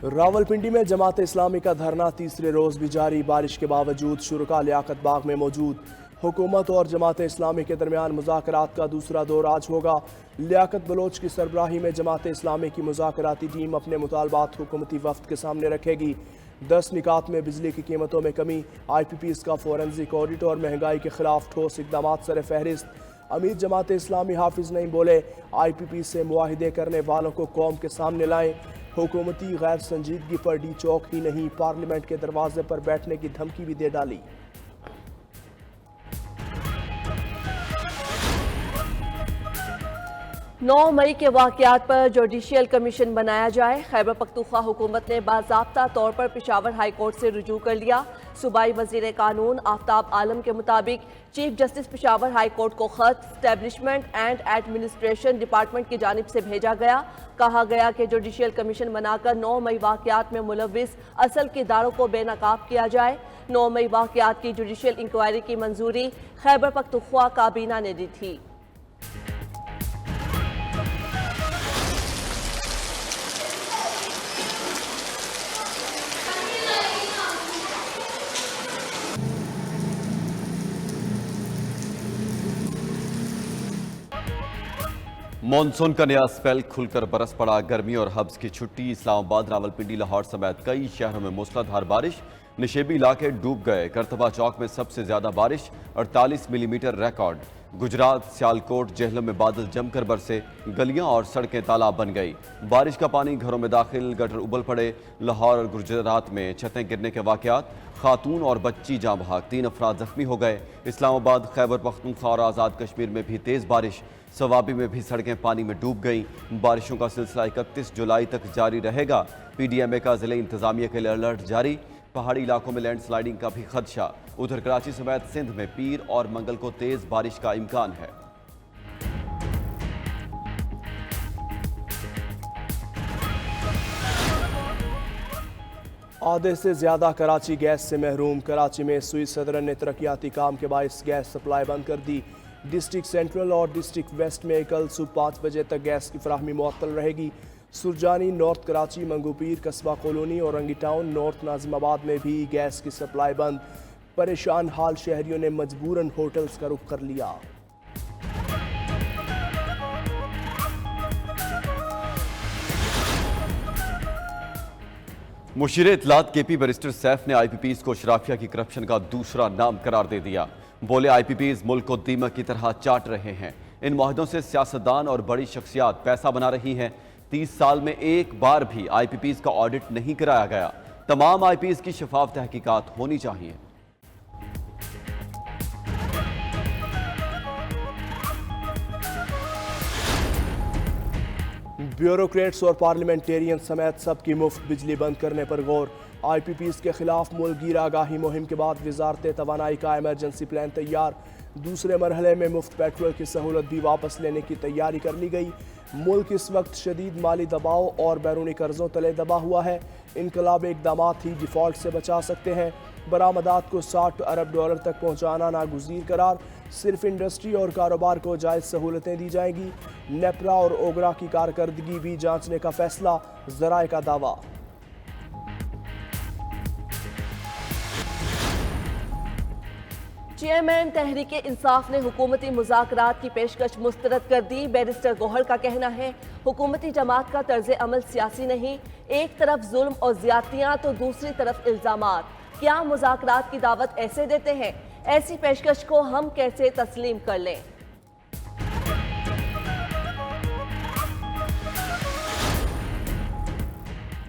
راولپنڈی میں جماعت اسلامی کا دھرنا تیسرے روز بھی جاری، بارش کے باوجود شرکاء لیاقت باغ میں موجود۔ حکومت اور جماعت اسلامی کے درمیان مذاکرات کا دوسرا دور آج ہوگا۔ لیاقت بلوچ کی سربراہی میں جماعت اسلامی کی مذاکراتی ٹیم اپنے مطالبات حکومتی وفد کے سامنے رکھے گی۔ 10 نکات میں بجلی کی قیمتوں میں کمی، آئی پی پیز کا فورنزک آڈٹ اور مہنگائی کے خلاف ٹھوس اقدامات سر فہرست۔ امیر جماعت اسلامی حافظ نعیم بولے، آئی پی پی سے معاہدے کرنے والوں کو قوم کے سامنے لائیں۔ حکومتی غیر سنجیدگی پر ڈی چوک ہی نہیں، پارلیمنٹ کے دروازے پر بیٹھنے کی دھمکی بھی دے ڈالی۔ 9 مئی کے واقعات پر جوڈیشل کمیشن بنایا جائے۔ خیبر پختونخوا حکومت نے باضابطہ طور پر پشاور ہائی کورٹ سے رجوع کر لیا۔ صوبائی وزیر قانون آفتاب عالم کے مطابق chief justice Peshawar high court کو خط اسٹیبلشمنٹ اینڈ ایڈمنسٹریشن ڈپارٹمنٹ کی جانب سے بھیجا گیا۔ کہا گیا کہ جوڈیشل کمیشن بنا کر 9 مئی واقعات میں ملوث اصل کرداروں کو بے نقاب کیا جائے۔ 9 مئی واقعات کی جوڈیشل انکوائری کی منظوری خیبر پختونخوا کابینہ نے دی تھی۔ مانسون کا نیا اسپیل کھل کر برس پڑا، گرمی اور حبس کی چھٹی۔ اسلام آباد، راولپنڈی، لاہور سمیت کئی شہروں میں موسلادھار بارش، نشیبی علاقے ڈوب گئے۔ کرتبہ چوک میں سب سے زیادہ بارش، 48 ملی میٹر ریکارڈ۔ گجرات، سیالکوٹ، جہلم میں بادل جم کر برسے، گلیاں اور سڑکیں تالاب بن گئی۔ بارش کا پانی گھروں میں داخل، گٹر ابل پڑے۔ لاہور اور گجرات میں چھتیں گرنے کے واقعات، خاتون اور بچی جاں بحق، 3 افراد زخمی ہو گئے۔ اسلام آباد، خیبر پختونخوا اور آزاد کشمیر میں بھی تیز بارش، سوابی میں بھی سڑکیں پانی میں ڈوب گئیں۔ بارشوں کا سلسلہ 31 جولائی تک جاری رہے گا۔ پی ڈی ایم اے کا ضلعی انتظامیہ کے لیے الرٹ جاری، پہاڑی علاقوں میں لینڈ سلائیڈنگ کا بھی خدشہ۔ ادھر کراچی سمیت سندھ میں پیر اور منگل کو تیز بارش کا امکان ہے۔ آدھے سے زیادہ کراچی گیس سے محروم۔ کراچی میں سوئس صدرن نے ترقیاتی کام کے باعث گیس سپلائی بند کر دی۔ ڈسٹرکٹ سینٹرل اور ڈسٹرکٹ ویسٹ میں کل صبح 5 بجے تک گیس کی فراہمی معطل رہے گی۔ سرجانی، نارتھ کراچی، منگو پیر، قصبہ کالونی اور رنگی ٹاؤن، نارتھ ناظم آباد میں بھی گیس کی سپلائی بند۔ پریشان حال شہریوں نے مجبوراً ہوٹلز کا رخ کر لیا۔ مشیر اطلاعات کے پی بیرسٹر سیف نے آئی پی پیز کو اشرافیہ کی کرپشن کا دوسرا نام قرار دے دیا۔ بولے، آئی پی پیز ملک کو دیمک کی طرح چاٹ رہے ہیں۔ ان معاہدوں سے سیاستدان اور بڑی شخصیات پیسہ بنا رہی ہیں۔ 30 سال میں ایک بار بھی آئی پی پیز کا آڈٹ نہیں کرایا گیا۔ تمام آئی پیز کی شفاف تحقیقات ہونی چاہیے۔ بیوروکریٹس اور پارلیمنٹیرین سمیت سب کی مفت بجلی بند کرنے پر غور۔ آئی پی پیز کے خلاف ملک گیر آگاہی مہم کے بعد وزارت توانائی کا ایمرجنسی پلان تیار۔ دوسرے مرحلے میں مفت پیٹرول کی سہولت بھی واپس لینے کی تیاری کر لی گئی۔ ملک اس وقت شدید مالی دباؤ اور بیرونی قرضوں تلے دبا ہوا ہے۔ انقلابی اقدامات ہی ڈیفالٹ سے بچا سکتے ہیں۔ برآمدات کو 60 ارب ڈالر تک پہنچانا ناگزیر قرار۔ صرف انڈسٹری اور کاروبار کو جائز سہولتیں دی جائیں گی۔ نیپرا اور اوگرا کی کارکردگی بھی جانچنے کا فیصلہ، ذرائع کا دعویٰ۔ چیئرمین تحریک انصاف نے حکومتی مذاکرات کی پیشکش مسترد کر دی۔ بیرسٹر گوہر کا کہنا ہے، حکومتی جماعت کا طرز عمل سیاسی نہیں، ایک طرف ظلم اور زیادتیاں تو دوسری طرف الزامات۔ کیا مذاکرات کی دعوت ایسے دیتے ہیں؟ ایسی پیشکش کو ہم کیسے تسلیم کر لیں؟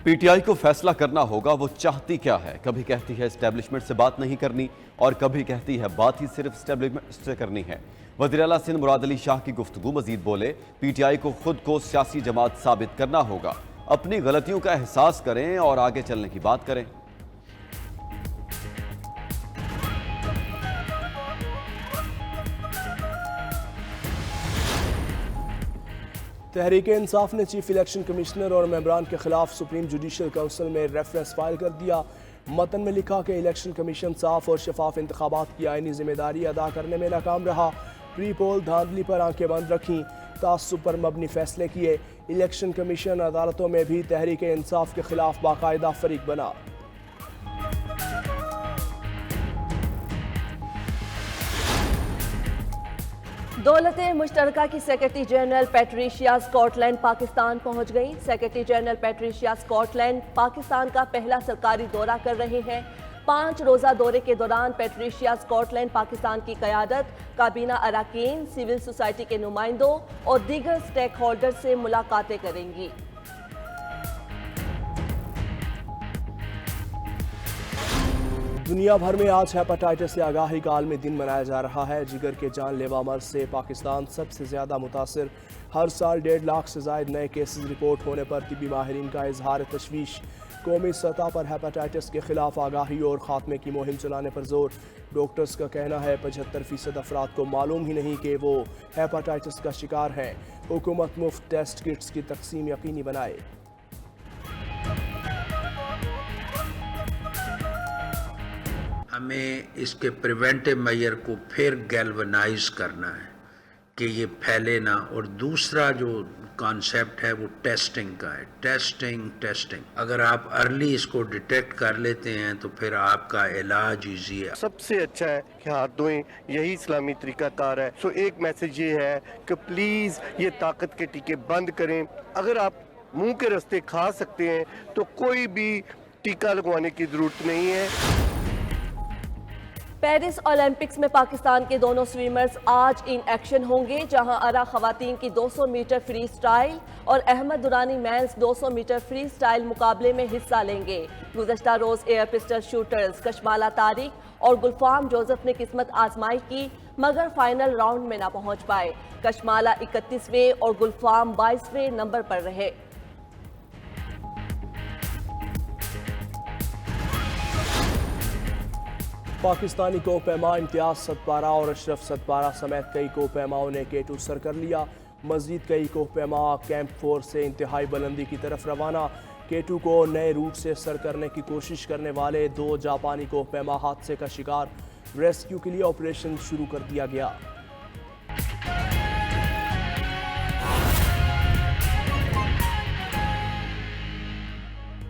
پی ٹی آئی کو فیصلہ کرنا ہوگا وہ چاہتی کیا ہے۔ کبھی کہتی ہے اسٹیبلشمنٹ سے بات نہیں کرنی اور کبھی کہتی ہے بات ہی صرف اسٹیبلشمنٹ سے کرنی ہے۔ وزیر اعلیٰ سندھ مراد علی شاہ کی گفتگو۔ مزید بولے، پی ٹی آئی کو خود کو سیاسی جماعت ثابت کرنا ہوگا، اپنی غلطیوں کا احساس کریں اور آگے چلنے کی بات کریں۔ تحریک انصاف نے چیف الیکشن کمشنر اور ممبران کے خلاف سپریم جوڈیشل کونسل میں ریفرنس فائل کر دیا۔ متن میں لکھا کہ الیکشن کمیشن صاف اور شفاف انتخابات کی آئینی ذمہ داری ادا کرنے میں ناکام رہا۔ پری پول دھاندلی پر آنکھیں بند رکھیں۔ تعصب پر مبنی فیصلے کیے۔ الیکشن کمیشن عدالتوں میں بھی تحریک انصاف کے خلاف باقاعدہ فریق بنا۔ دولت مشترکہ کی secretary general Patricia Scotland Pakistan پہنچ گئی۔ Secretary general Patricia Scotland Pakistan کا پہلا سرکاری دورہ کر رہے ہیں۔ 5 روزہ دورے کے دوران پیٹریشیا اسکاٹ لینڈ پاکستان کی قیادت، کابینہ اراکین، سول سوسائٹی کے نمائندوں اور دیگر سٹیک ہولڈر سے ملاقاتیں کریں گی۔ دنیا بھر میں آج ہیپاٹائٹس سے آگاہی کا عالمی دن منایا جا رہا ہے۔ جگر کے جان لیوا مرض سے پاکستان سب سے زیادہ متاثر۔ ہر سال 1.5 لاکھ سے زائد نئے کیسز رپورٹ ہونے پر طبی ماہرین کا اظہار تشویش۔ قومی سطح پر ہیپاٹائٹس کے خلاف آگاہی اور خاتمے کی مہم چلانے پر زور۔ ڈاکٹرز کا کہنا ہے 75% افراد کو معلوم ہی نہیں کہ وہ ہیپاٹائٹس کا شکار ہیں۔ حکومت مفت ٹیسٹ کٹس کی تقسیم یقینی بنائے۔ ہمیں اس کے پریونٹیو میئر کو پھر گیلونائز کرنا ہے کہ یہ پھیلے نہ، اور دوسرا جو کانسیپٹ ہے وہ ٹیسٹنگ کا ہے۔ ٹیسٹنگ اگر آپ ارلی اس کو ڈیٹیکٹ کر لیتے ہیں تو پھر آپ کا علاج ایزی ہے۔ سب سے اچھا ہے کہ ہاتھ دھوئیں، یہی اسلامی طریقہ کار ہے۔ سو ایک میسیج یہ ہے کہ پلیز یہ طاقت کے ٹیکے بند کریں۔ اگر آپ منہ کے رستے کھا سکتے ہیں تو کوئی بھی ٹیکہ لگوانے کی ضرورت نہیں ہے۔ پیرس اولمپکس میں پاکستان کے دونوں سویمرز آج ان ایکشن ہوں گے، جہاں ارا خواتین کی 200 میٹر فری سٹائل اور Ahmed Durrani men's 200 metre freestyle مقابلے میں حصہ لیں گے۔ گزشتہ روز air pistol shooters Kashmala Tariq اور گلفام جوزف نے قسمت آزمائی کی مگر فائنل راؤنڈ میں نہ پہنچ پائے۔ کشمالہ 31ویں اور گلفام 22ویں نمبر پر رہے۔ پاکستانی کوہ پیما امتیاز ستپارہ اور اشرف ستپارہ سمیت کئی کوہ پیماؤں نے K2 سر کر لیا۔ مزید کئی کوہ پیما کیمپ 4 سے انتہائی بلندی کی طرف روانہ۔ K2 کو نئے روٹ سے سر کرنے کی کوشش کرنے والے 2 جاپانی کوہ پیما حادثے کا شکار۔ ریسکیو کے لیے آپریشن شروع کر دیا گیا۔